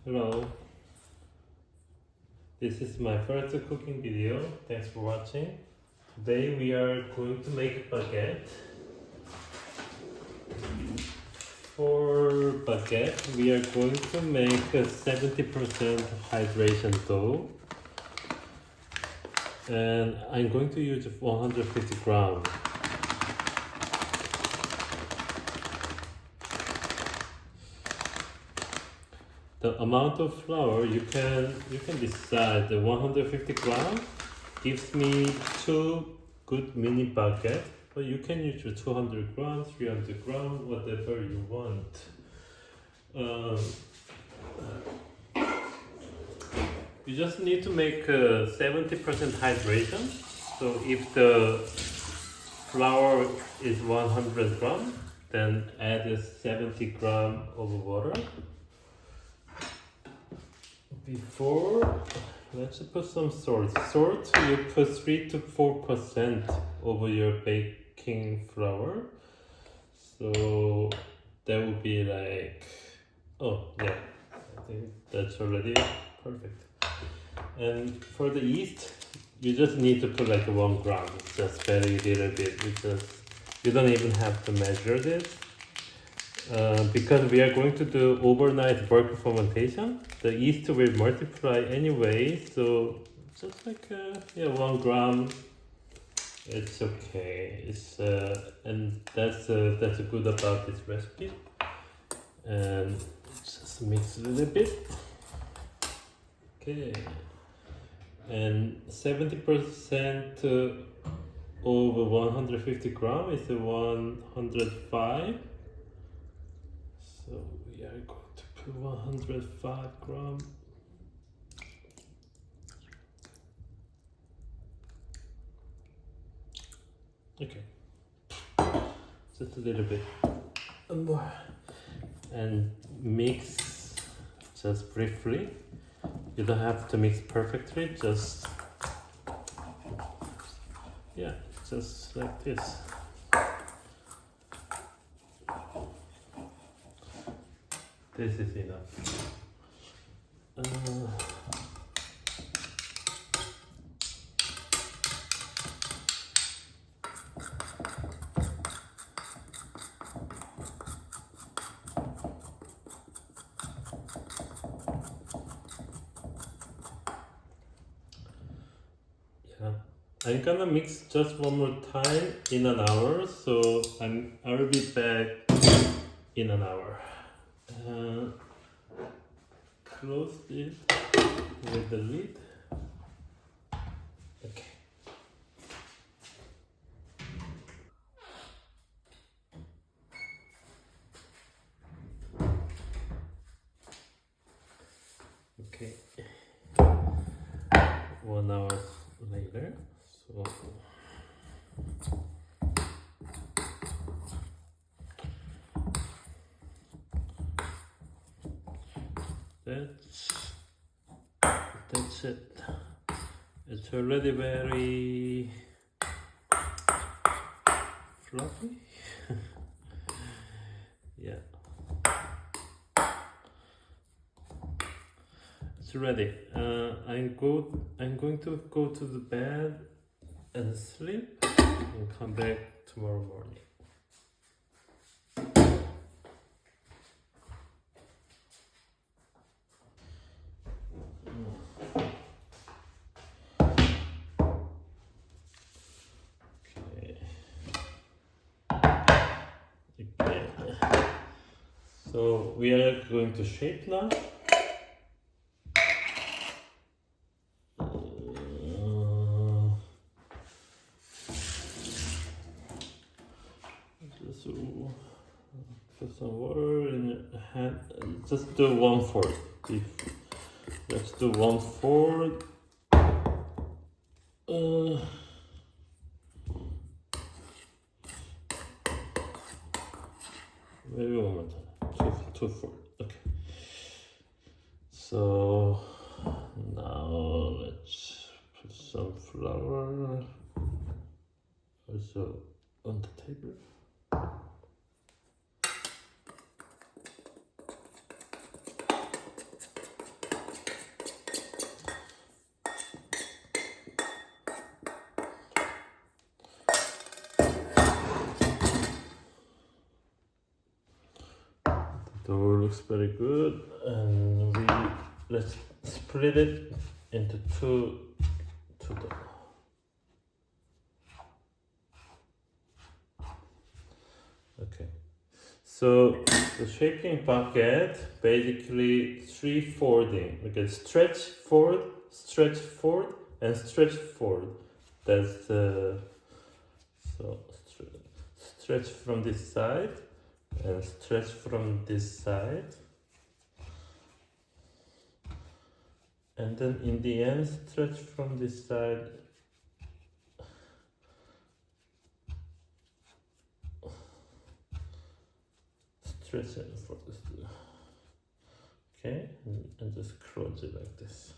Hello, this is my first cooking video. Thanks for watching. Today we are going to make baguette. For baguette, we are going to make a 70% hydration dough. And I'm going to use 150 grams. The amount of flour you can decide. The 150 grams gives me 2 good mini baguettes, but you can use 200 grams, 300 grams, whatever you want. You just need to make 70% hydration. So if the flour is 100 grams, then add 70 grams of water. Before, let's put some salt. Salt, you put 3 to 4% over your baking flour. So that would be like, oh yeah, I think that's already perfect. And for the yeast, you just need to put like 1 gram, just very little bit. You don't even have to measure this. Because we are going to do overnight bulk fermentation, the yeast will multiply anyway, so just like 1 gram, it's okay. It's and that's good about this recipe. And just mix a little bit. Okay, and 70% over 150 grams is 105. So we are going to put 105 grams. Okay, just a little bit more, and mix just briefly. You don't have to mix perfectly, just like this. This is enough. I'm gonna mix just one more time in an hour, so I'll be back in an hour. Close it with the lid. Okay. Okay. 1 hour later. So that's it. It's already very fluffy. Yeah, it's ready. I'm going to go to the bed and sleep and come back tomorrow morning. Okay. So we are going to shape now. Just put some water in your hand. Just do 1/4. Let's do 1/4. Maybe one more time. 2/4. Okay. So now let's put some flour also on the table. Dough looks very good, and let's split it into two dough. Okay, so the shaping baguette basically three folding. Okay, stretch forward, and stretch forward. That's the stretch from this side and stretch from this side, and then in the end stretch from this side stretch it for this. Okay, and just close it like this.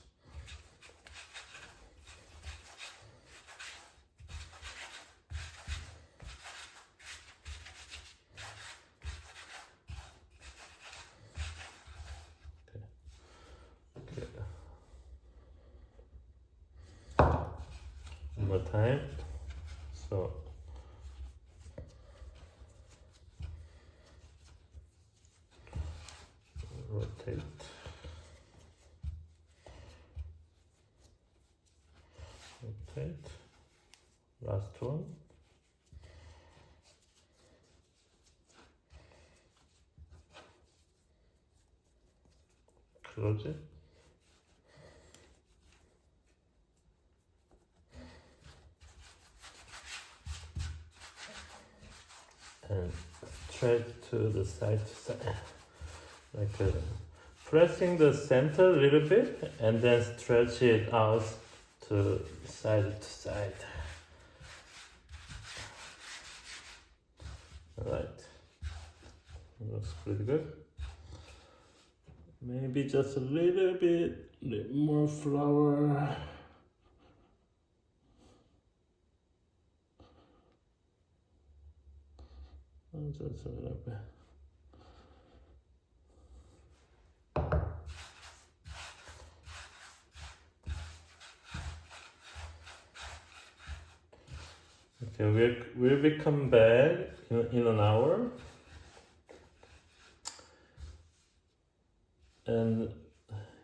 One more time. So rotate. Rotate. Last one. Close it. And stretch to the side to side, like pressing the center a little bit, and then stretch it out to side to side. All right, looks pretty good. Maybe just a little bit more flour. Just a little bit. Okay, we'll be come back in an hour, and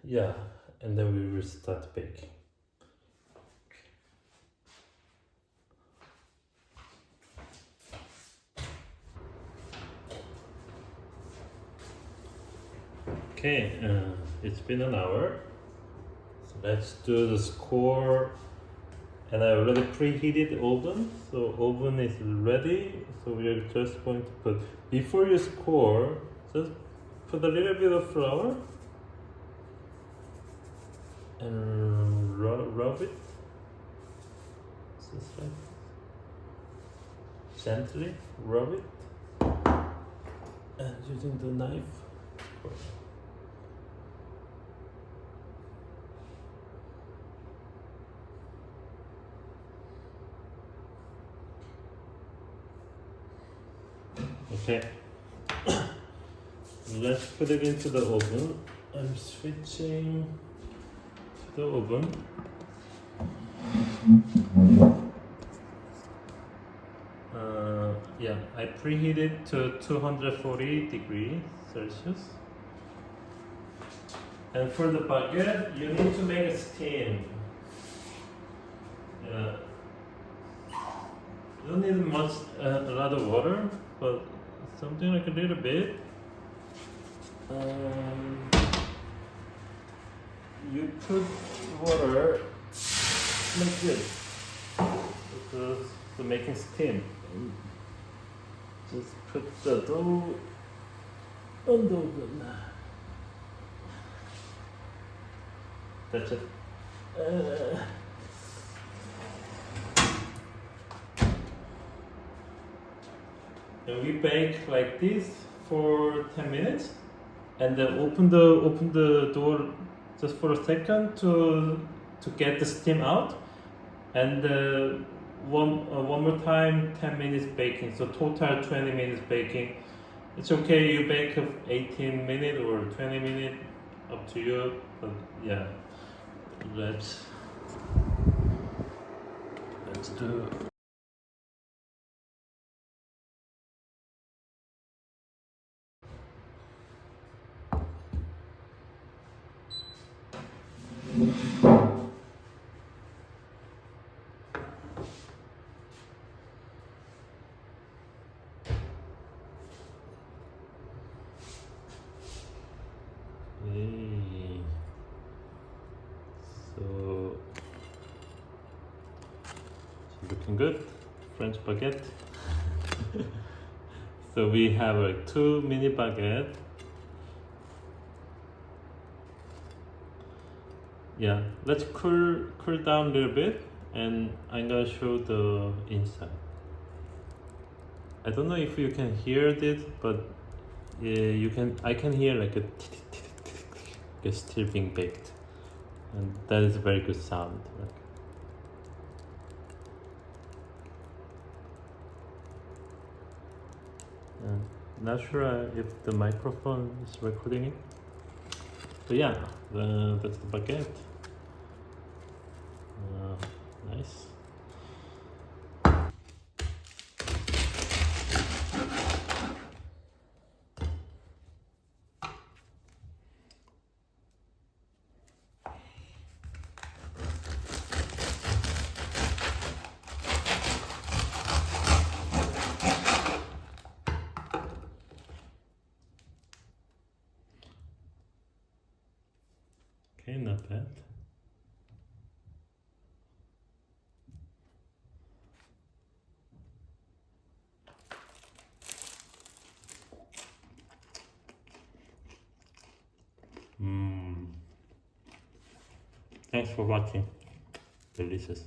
yeah, and then we will start baking. Okay, it's been an hour. So let's do the score. And I already preheated the oven, so oven is ready. So we are just going to put, before you score, just put a little bit of flour and rub it. Just like this. Gently rub it, and using the knife. Okay, let's put it into the oven. I'm switching to the oven. Yeah, I preheated to 240 degrees Celsius. And for the baguette, you need to make a steam. You don't need much, a lot of water, but something like a little bit. You put water like this because for making steam. Just put the dough on the oven. That's it. And we bake like this for 10 minutes, and then open the door just for a second to get the steam out, and one more time 10 minutes baking, so total 20 minutes baking. It's okay, you bake 18 minutes or 20 minutes, up to you, but yeah, let's do. looking good. French baguette. So we have like 2 mini baguette. Yeah, let's cool down a little bit, and I'm gonna show the inside. I don't know if you can hear this, but you can. I can hear like a it's still being baked, and that is a very good sound. Not sure if the microphone is recording it, but yeah, that's the baguette. Nice. Okay, not bad. Thanks for watching. Delicious.